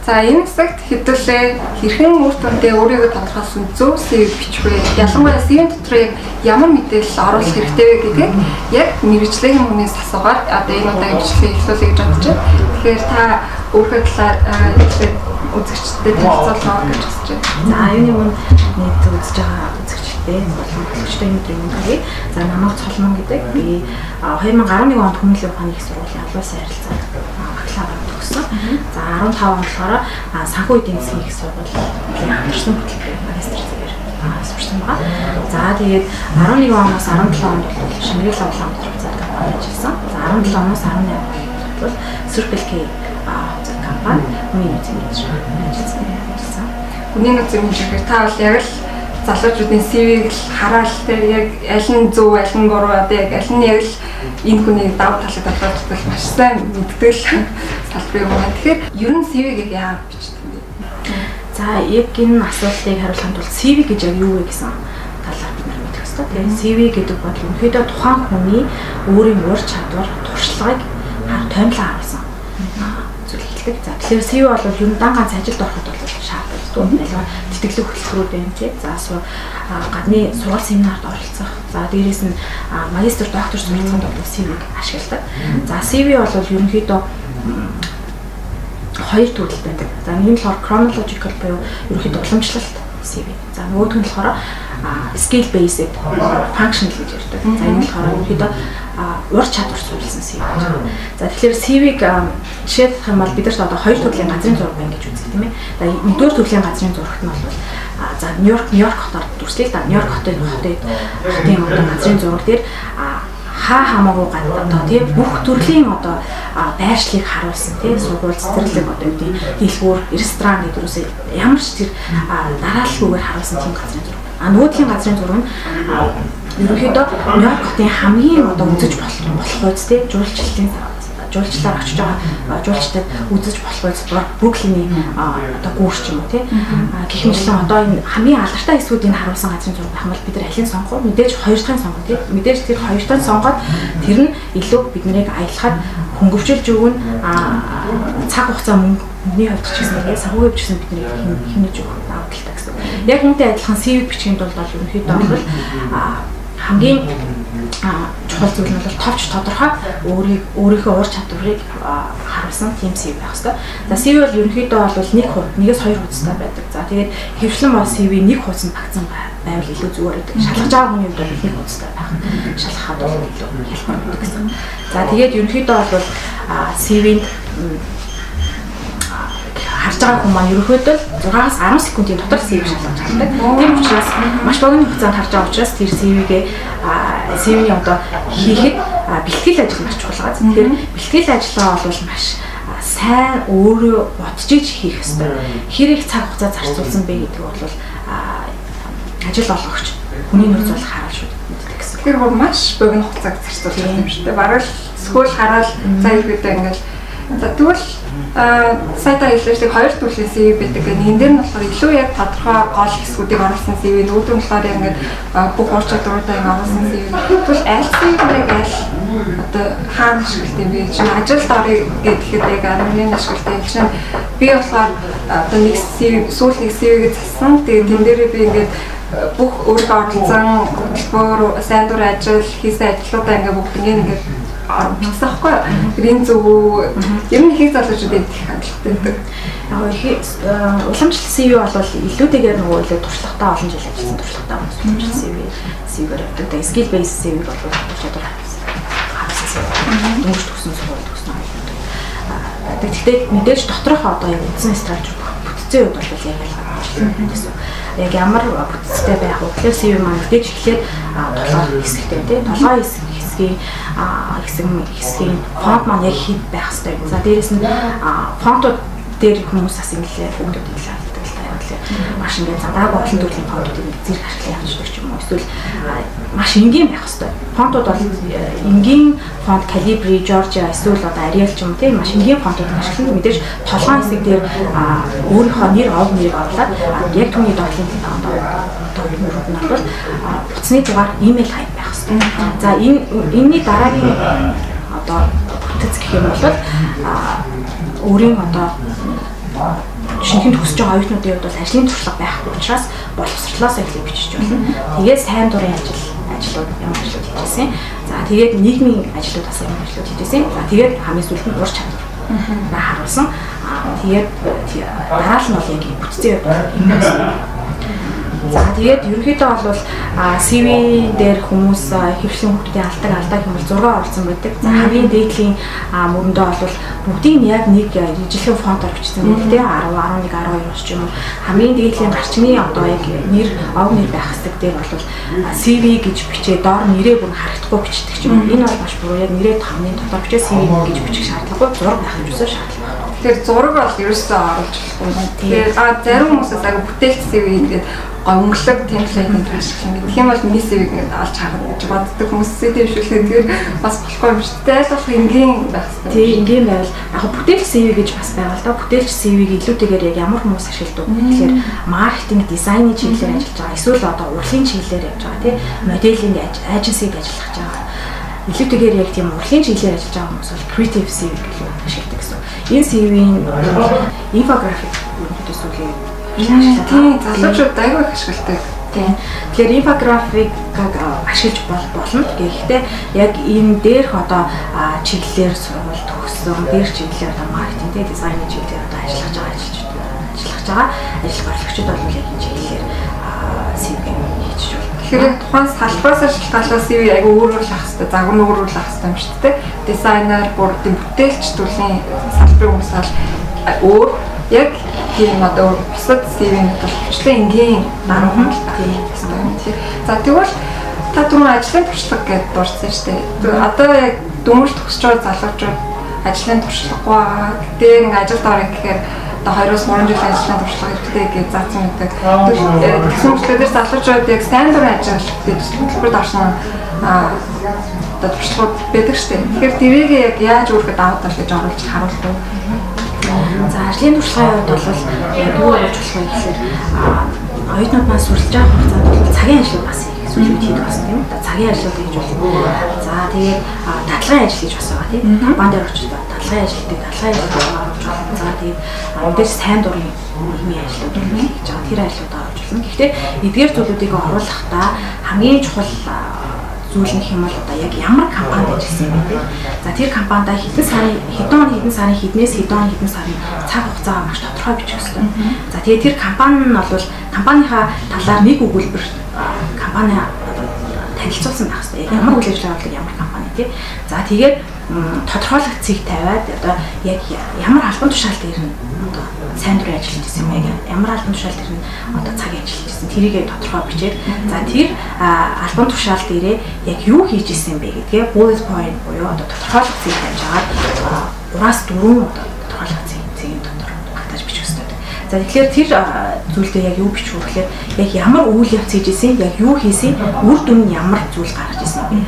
За энэ хэсэгт хэдүүлээ хэрхэн үр дүндээ өөрийгөө тодорхойлсон зөв CV бичих вэ? Ялангуяа CV дотор ямар мэдээлэл оруулах хэрэгтэй вэ гэдгийг яг мэргэжлийн хүнээс асуугаад одоо энэ удаагийн бичлэгийг эхлүүлэе гэж бодож байна. Тэгэхээр та өөрийнхөө талаар үзэгчдэд танилцуулах гэж хүсэж байна. За юуны мөн нийт үзэж байгаа үзэгчтэй үзэгчтэй өнөөдрийн мэндийг за намайг Цолмон гэдэг. Би 2011 онд Хүмүүнлэгийн ухааны их сургуулийн албаас харилцааг бакалавр төгссөн. За 15 онд болохоор санхүү эдийн засгийн их сургуулийн хамтарсан хөтөлбөрийн магистр зэрэг сурсан байгаа. За тэгээд 11 оноос 17 онд бол Шингэрэл авлаа хамтарсан компанид ажилласан. За 17 оноос 18 онд бол Circle K компани миний үзмж ажилласан. Хүний үзмж гэхээр та бол яг л залуучуудын CV-г л хараад тэр яг аль нь зөв, аль нь буруу, одоо яг аль нь яг л энэ хүний давуу талыг тодорхойлох маш сайн мэддэг л салбар юм байна. Тэгэхээр ер нь CV-г яагаад бичдэг юм бэ? За яг энэ асуултыг хариулахын тулд CV гэж яг юу вэ гэсэн талаар бид нар мэдэх ёстой. Тэгээд CV гэдэг бол ерөнхийдөө тухайн хүний өөрийн ур чадвар, туршлагыг томилон харуулсан зүйл хэлдэг. За тэгэхээр CV бол ер нь дан ганц ажилд ороход бол шаардлагатай. Тэтгэлэг хөтөлбөрүүд байна тийм. За гадны сургалт семинарт оролцох. За дээрээс нь магистр, доктор сургалтанд бол CV-г ашигладаг. За CV бол ерөнхийдөө хоёр төрөл байдаг. За нэг нь болохоор chronological буюу ерөнхийдөө уламжлалт CV. За нөгөөх нь болохоор skill based functional гэж ярьдаг. За энэ болохоор ерөнхийдөө ур чадвар суурилсан CV. За тэгэхээр CV-г жишээлбэл юм бол бид нарт одоо хоёр төрлийн газрын зураг байна гэж үздэг тийм ээ. За нэгдүгээр төрлийн газрын зурагт нь бол за Нью-Йорк хотоор дүрслэе да. Нью-Йорк хотын одоо газрын зураг дээр хамаагүй гадаа тийм бүх төрлийн одоо байршлыг харуулсан тийм сургууль цэцэрлэг одоо юу гэдэг дэлгүүр, ресторан гэдэг үсээ ямар ч тэр дараалалгүйгээр харуулсан тийм газрын зураг. Нөгөөдлийн газрын зураг нь ерөнхийдөө Нью-Йорк хотын хамгийн одоо үзэж болох үз тийм жуулчлалаар очиж байгаа жуулчдад үзэж болох үз Бруклиний одоо гүүрч юм уу тийм гэх мэтлэн одоо энэ хамгийн алдартай хэсгүүдийг харуулсан газрын зураг байх юм бол бид нар алийг сонгох мэдээж хоёр дахь сонгох тийм мэдээж тэр хоёр дахь сонгоод тэр нь илүү биднийг аялахад хөнгөвчилж өгнө цаг хугацаа мөнгөний хувьд ч гэсэн яг санхүүгийн ч гэсэн бидний хэмнэж өгөх давталтай гэсэн. Яг үүнтэй адилхан CV бичгийн тулд бол ерөнхийдөө бол хамгийн чухал зүйл нь бол товч тодорхой өөрийнхөө ур чадварыг харуулсан тийм CV байх хэрэгтэй. За CV бол ерөнхийдөө бол нэгээс хоёр хуудастай байдаг. За тэгээд хэвшлэн бол CV нэг хуудасанд багцсан байвал илүү зүгээр байдаг. Шалгаж байгаа хүний хувьд нэг хуудастай байх. Шалгахад бол илүү хялбар байдаг гэсэн. За тэгээд ерөнхийдөө бол CV-нд харж байгаа хүмүүс маань ерөнхийдөө 6-аас 10 секундын дотор CV шалгаж чаддаг. Тийм учраас маш богино хугацаанд харж байгаа учраас тэр CV-ний одоо хийхэд бэлтгэл ажил маш чухал байгаа. Тэгэхээр бэлтгэл ажиллагаа бол маш сайн өөрөө бодож иж хийх ёстой. Хэр их цаг хугацаа зарцуулсан бэ гэдэг бол ажил олгогч хүний нөөц бол хараал шүү дээ гэсэн. Тэр бол маш богино хугацааг зарцуулсан юм шүү дээ. Бараг сөхөл хараад за ихэдээ ингээл за тэгвэл сайтаа хэлсэн хоёр төрлийн CV байдаг. Энд дээр нь болохоор илүү яг тодорхой гол хэсгүүдийг оруулсан CV, нөгөөдөр нь болохоор яг ингээд бүх ур чадваруудаа оруулсан CV. Тэгвэл аль CV-г аль одоо хаана ашигладаг юм бэ? Чинь ажилд орё гэхэд яг анхны ашигладаг юм чинь би болохоор одоо нэг CV сүүл нэг CV-г зассан. Тэгээд тэн дээрээ би ингээд бүх өөрийнхөө оролцсон хөтөлбөр, сайн дур ажил, хийсэн ажлуудаа ингээд бүгд ингээд бичсэн байхгүй юу? Энэ зөв ер нь их залуучууд их хандлагатай байдаг. Яг уламжлалт CV бол илүүтэйгээр нөгөө илүү туршлагатай олон жил ажилласан туршлагатай уламжлалт CV-гээр явдаг. Тэгээ skill based CV бол чадвар харсан дөнгөж төгсөн сургууль төгсөн аа. Тэгэхдээ мэдээж доторх одоо яг үндсэн стратеги бүтцийн үед бол яг ялгаа гэсэн. Яг ямар бүтцтэй байх вэ? Тэгэхээр CV маань мэдээж эхлээд толгой хэсэгтэй тийм толгой хэсгийн фонт маань яг хэд байх хэрэгтэй. За дээрэс нь фонтууд дээр хүмүүс бас ингээл бүгд хэлээ алддаг л таа. Маш ингээд задаагүй олон төрлийн фонтуудыг зэрэг ашиглаж явуулдаг ч юм уу. Эсвэл маш энгийн байх хэрэгтэй. Фонтууд бол энгийн фонт Calibri, Georgia эсвэл одоо Arial ч юм уу тийм маш энгийн фонтууд ашиглах мэдээж толгой хэсэг дээр өөрийнхөө нэр ов нэрийг оруулаад яг түүний доотлын төвлөрүүд нь бол утасны дугаар имэйл хайп байх хэрэгтэй. За энэний дараагийн одоо бүтц гэх юм бол өөрийн одоо шинэхэн төгсөж байгаа оюутнуудын хувьд бол ажлын туршлага байхгүй учраас боловсрлоосоо эхлээд бичиж болно. Тэгээд сайн дурын ажлууд ямар ажлууд хийжсэн. За тэгээд нийгмийн ажлуудаас ямар ажлууд хийжсэн. За тэгээд хамгийн сүүлд нь ур чадвар харуулсан. Тэгээд дараал нь бол яг бүтцийн юм. За тэгээд ерөнхийдөө бол CV дээр хүмүүс хэвшлийн хүмүүсийн алдаа хэмээл 6 орсон байдаг. За хамгийн дээдлийн мөрөндөө бол бүгдийг яг нэг ижлэхэн фонтоор бичсэн байдаг тийм 10, 11, 12 ч юм уу. Хамгийн дээдлийн гарчны одоо яг нэр ог нэр байх хэсэг дээр бол CV гэж бичээ доор нэрээ бүр харагдахгүй бичдэг ч юм уу. Энэ бол маш буруу. Яг нэрээ тавны дотор бичээ CV гэж бичих шаардлагагүй, зураг байх гэсэн шаардлага. Тэгэхээр зураг бол ерөөсөө оруулж болохгүй. Тэгээд зарим хүмүүсээс агай бүтээлч CV гэдэг өнгөлөг темплейтийн ашиглах юм. Тэгэх юм бол миний CV-г ингээд олж харах гэж боддог хүмүүсээ дэвшүүлэхэд тэгээд бас болохгүй юм шүү дээ. Аль болох энгийн байх хэрэгтэй. Тийм энгийн байвал яг бүтээлч CV гэж бас байгаа л да. Бүтээлч CV-г илүүтэйгээр яг ямар хүмүүс ашигладаг вэ гэхээр маркетинг, дизайны чиглэлээр ажиллаж байгаа. Эсвэл одоо урлагийн чиглэлээр явж байгаа тийм моделинг аженсид ажиллаж байгаа. Илүүтэйгээр яг тийм урлагийн чиглэлээр ажиллаж байгаа хүмүүс бол creative CV гэж ашигладаг гэсэн. Энэ CV-ийн инфографик төсвөлийн тийм залуучууд аягүй их ашигладаг. Тийм. Тэгэхээр инфографик ашиглаж болно. Гэхдээ яг энэ дээрх одоо чиглэлээр сургууль төгссөн, дээр чиглэлээр одоо маркетинг, дизайны чиглэлээр одоо ажиллаж байгаа ажил горлогчид бол яг энэ чиглэлээр CV хийж байна. Тэгэхээр тухайн салбараас шалтгаалаад CV аягүй өөрөөр л ах хэвээр, загвар өөрөөр л ах хэвээр юм шүү дээ. Дизайнер, бүрдийн бүтээлч төрлийн салбарын хүмүүс бол өөр яг тийм одоо бусад CV-ийн төлөвчлээ энгийн наран хүмүүс тийм. За тэгвэл та түрүүн ажлын туршлага гэдээ дурдсан шүү дээ. Одоо яг дөнгөж төгсөж байгаа залуучууд ажлын туршлагагүй байгаа. Гэтэ ингээ ажилд орох гэхээр одоо 2-3 жилийн ажлын туршлага хэрэгтэй гэж заасан байдаг. Тэгсэн мэтлээр залуучууд яг сайн дурын ажил гэж төлөвлөлт орсон одоо туршлагууд байдаг шүү дээ. Тэгэхээр тэрийг яг яаж өөрөд аваад тал гэж оруулж харуулдаг. За ажлын туршлагын хувьд бол юу яаж болох вэ гэхээр оюутнууд маань суралж байгаа хугацаанд бол цагийн ажлыг бас сүүлийн үед хийдэг болсон тийм үү? Цагийн ажлууд хийж болно. За тэгээд татлагын ажил хийж бас байгаа тийм. Компани дээр очиж татлагын ажил гэдэг татлагын ажил оруулж байна. За тэгээд мэдээж сайн дурын нийгмийн ажлууд хийж байгаа. Тэр ажлуудаа оруулж байна. Гэхдээ эдгээр зүйлүүдийг оруулахдаа хамгийн чухал зүйл нь хэм бол одоо яг ямар компанид ажилласан юм бэ? За тэр компанида хэдэн сарын хэднээс хэдэн сарын цаг хугацаа маш тодорхой бичих хэрэгтэй. За тэгээд тэр компани нь бол компанийхаа талаар нэг өгүүлбэр компани танилцуулсан байх хэрэгтэй. Ямар үйл ажиллагаа болдог ямар компани тий. За тэгээд тодорхойлогдсыг тавиад одоо яг ямар албан тушаалд ирнэ одоо сайн дурын ажиллаж ирсэн юм яг ямар албан тушаалд ирнэ одоо цагийн ажиллаж ирсэн тэрийгээ тодорхой бичээд за тэр албан тушаалд ирээ яг юу хийж ирсэн бэ гэдгээ bullet point буюу одоо тодорхойлогдсыг тавьж агаад 3-4 одоо тодорхойлогдсыг цэгийн дотор багтааж бичих хэрэгтэй. За тэгэхээр тэр зүйлдээ яг юу бичих вэ гэхээр яг ямар үйл явц хийж ирсэн яг юу хийсэн үр дүн нь ямар зүйл гаргаж ирсэн бэ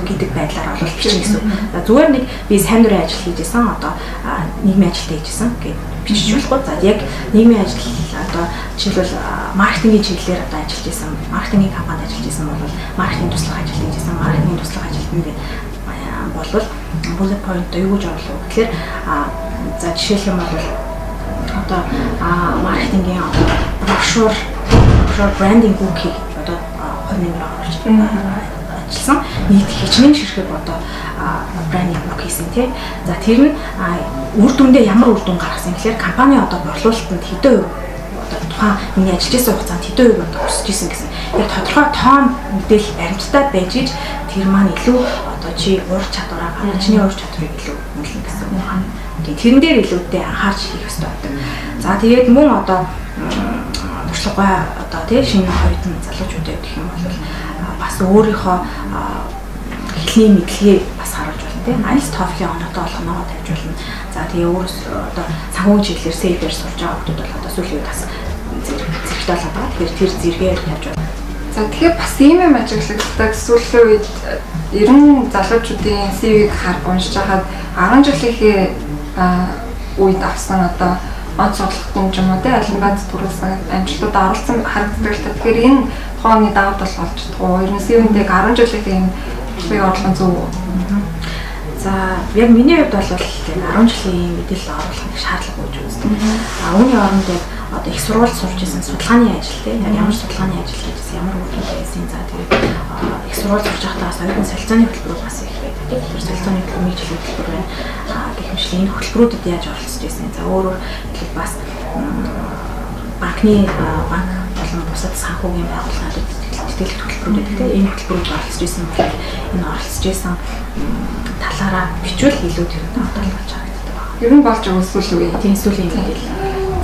гэдэг байдлаар бол бичих гэсэн. За зүгээр нэг би сайн дурын ажил хийж исэн одоо нийгмийн ажилтаа хийж исэн гэж бичиж болохгүй. За яг нийгмийн ажил одоо жишээлбэл маркетингийн чиглэлээр одоо ажиллаж исэн, маркетингийн компанид ажиллаж исэн бол маркетинг туслах ажил хийж исэн, маркетинг туслах ажилтнууд болвол bullet point юу гэж оруулах вэ гэхээр за жишээлбэл бол одоо маркетингийн брошюр брендинг үгхийг одоо хоньноор оруулж ажилласан нийт хичнээн ширхэг одоо брендинг үг хийсэн тий. За тэр нь үр дүндээ ямар үр дүн гаргасан гэхээр компани одоо борлуулалтанд хэдэн хувь одоо тухайн миний ажиллаж байсан хугацаанд хэдэн хувь одоо өсөж исэн гэсэн. Яг тодорхой тоон мэдээлэл баримттай байж иж тэр маань илүү одоо чи ур чадвараа чиний ур чадварыг илүү нөлөөлнө гэсэн үг байна. Тэрэн дээр илүүтэй анхаарч хийх хэрэгтэй байдаг. За тэгээд мөн одоо туршлагатай одоо тий шинэ хоёрын залуучуудад гэх юм бол бас өөрийнхөө хэлний мэдлэгээ бас харуулж байна тийм IELTS TOEFL-ийн оноотой болгоноогоо тавьж болно. За тэгээ өөрөөс одоо санхүүгийн чиглэлээр сэлээр сурж байгаа хүмүүс бол одоо сүүлийн үед бас зэрэгтэй болоод байгаа. Тэгэхээр тэр зэрэгээр тавьж байна. За тэгэхээр бас ийм юм ажиглагдаг сүүлийн үед ер нь залуучуудын CV-г уншиж хахад 10 жилийнхээ үед авсан одоо онц судлалтын ч юм уу тийм алимбад төрүүлсэн амжилтууд оруулсан харагддаг л та. Тэгэхээр энэ тооны давуу тал болж чадахгүй. Ер нь CV-нд 10 жилийнхээ юм орлон зөв. За яг миний хувьд бол яг 10 жилийн мэдээлэл оруулах нэг шаардлага үүж үздэг. Үүний оронд яг одоо их сургуульд сурч байсан судалгааны ажил тийм яг ямар судалгааны ажил хийжсэн ямар үйл байсан. За тэгээд их сургуульд сурч байхдаа бас оюутны солилцооны хөтөлбөр бас их байдаг. Тэгэхээр солилцооны хөтөлбөрийн хөтөлбөр байна. Гэх мэт энэ хөтөлбөрүүдэд яаж оролцож байсан. За өөрөөр хэлбэл бас банк болон бусад санхүүгийн байгууллагууд сэтгэл хөтөлбөрүүд гэдэг энэ хөтөлбөрүүд оролцож байсан бол энэ оролцож байсан талаараа бичвэл илүү тэр тооцоолж харагддаг. Ер нь болж өгсөл үгүй. Тийм сүүлийн мэдээлэл.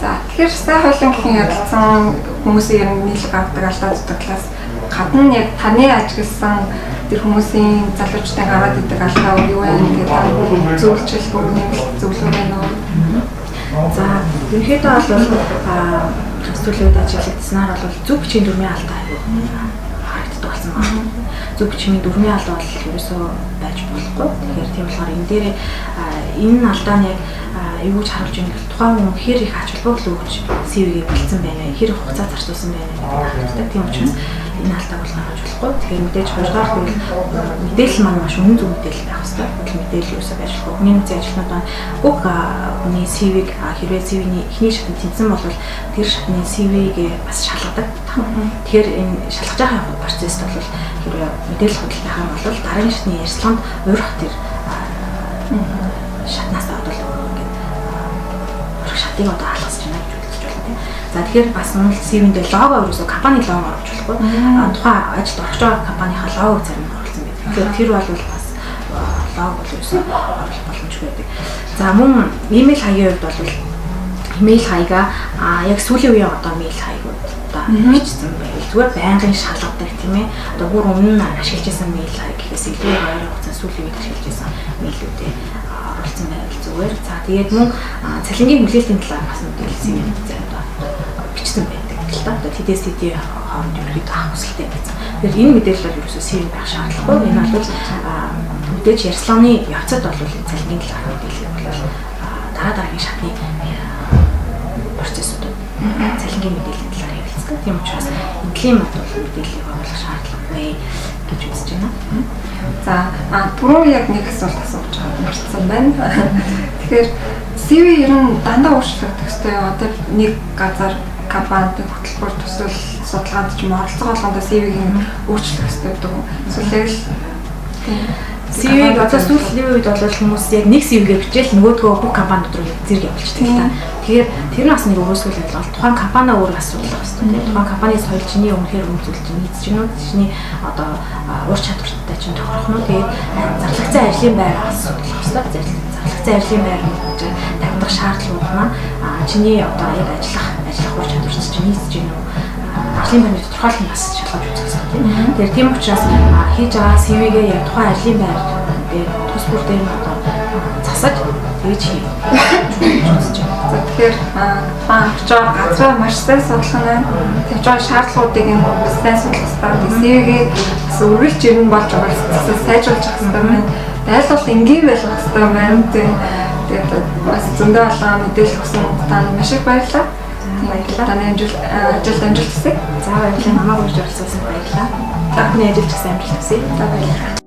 За тэгэхээр сая хуулийн ярилцсан хүмүүсийн ер нь нийлэг авдаг алдаа зүтгэлээс гадна яг таны ажигласан тэр хүмүүсийн залуучдын гараад идэг алдаа юу вэ гэдэг зөвлөж зөвлөмөр байна уу? За ерөнхийдөө бол сүүлийн үед ажиглагдсанаар бол зөв бичгийн дүрмийн алдаа аюу харагддаг болсон байна. Зөв бичгийн дүрмийн алдаа бол ерөөсөө байж болохгүй. Тэгэхээр тийм болохоор энэ дээр энэ алдаа нь яг юу гэж харуулж байгаа нь тухайн хүн хэр их ач холбогдол өгч CV-гээ бэлдсэн байна вэ? Хэр их хугацаа зарцуулсан байна вэ гэдэг харагддаг. Тийм учраас энэ алдаа бол гаргаж болохгүй. Тэгэхээр мэдээж хоёрдугаар нь мэдээлэл маань маш үнэн зөв мэдээлэл байх хэрэгтэй. Мэдээлэл юусаа байж болохгүй. Хүний нөөцийн ажилтнууд маань бүх хүний CV-г хэрвээ CV-ний эхний шатнд тэнцсэн бол тэр шатны CV-гээ бас шалгадаг. Тэгэхээр энэ шалгаж байгаа процесс бол хэрвээ мэдээлэл хөдөлгөөн байх юм бол дараагийн шатны ярьцлаганд уурах тэр шатнаас одоо шатыг одоо хаалгасч байна гэж үзэж байна тийм. За тэгэхээр бас мөн CV-нд лого ерөөсөө компани лого оруулж болохгүй. Тухайн ажилд орж байгаа компанийхаа логог зарим нь оруулсан байдаг. Тэгэхээр тэр бол бас лого бол ерөөсөө оруулах боломжгүй байдаг. За мөн имэйл хаягийн хувьд бол имэйл хаягаа яг сүүлийн үеийн одоо имэйл хаягууд одоо бичсэн байв. Зүгээр байнгын шалгадаг тийм ээ. Одоо бүр өмнө нь ашиглаж байсан имэйл хаяг гэхээс илүү ойр хугацаанд сүүлийн үед ашиглаж байсан имэйлүүдээ оруулсан байвал зүгээр. За тэгээд мөн цалингийн хүлээлтийн талаар бас мэдээлсэн юм зайдаа бичсэн байдаг л та. Одоо TDS-ийн хооронд ерөөд авах хүсэлтэй байсан. Тэгэхээр энэ мэдээлэл бол ерөөсөө CV байх шаардлагагүй. Энэ бол мэдээж ярьцлагын явцад бол цалингийн талаар мэдээлэл бол дараагийн шатны процессууд цалингийн мэдээллийн талаар ярилцдаг. Тийм учраас эдлийн мод бол мэдээллийг оруулах шаардлагагүй гэж үзэж байна. За түрүү яг нэг асуулт асууж байгаа марцсан байна. Тэгэхээр CV ер нь дандаа өөрчлөгдөх ёстой. Одоо нэг газар компанид хөтөлбөр төсөл судалгаанд ч юм оролцох болгондоо CV-г өөрчлөх ёстой гэдэг үү? Эсвэл CV-г одоо сүүлийн үед бол хүмүүс яг нэг CV-гээр бичээл нөгөөдгөө бүх компанид руу зэрэг явуулчихдаг л та. Тэгэхээр тэр нь бас нэг өөрсгөл бол тухайн компани өөр асуудал байх хэрэгтэй. Тухайн компани соёл чиний өмнөхөр үзүүлж чинь эзэж гинүү чиний одоо ур чадвартай чинь тохирох нь тэгээд зарлагцсан ажлын байр асуудал байх хэрэгтэй. Зарлагцсан ажлын байр гэж тавьдаг шаардлагууд маань чиний одоо яг ажиллах ур чадвар чинь эзэж гинүү ажлын байрны тодорхойлолт бас шалгаж үзэх хэрэгтэй. Тэгэхээр тийм учраас хийж байгаа CV-гээ яг тухайн ажлын байр дээр тус бүр дээр одоо засаж тэгж хийх. Тэгэхээр авч байгаа газраа маш сайн судлах нь тавьж байгаа шаардлагуудыг нь сайн судлах хэрэгтэй. CV-гээ бас өргөлж ирнэ болж байгаа сайжруулж авах хэрэгтэй байна. Дайлгал энгийн байх хэрэгтэй байна. Тэгээд бас зөндөө олон мэдээлэл өгсөн танд маш их баярлалаа. Таны ажилд амжилт хүсье. За баярлалаа. Намайг урьж оролцуулсанд баярлалаа. Таны ажилд ч сайн амжилт хүсье. За баярлалаа.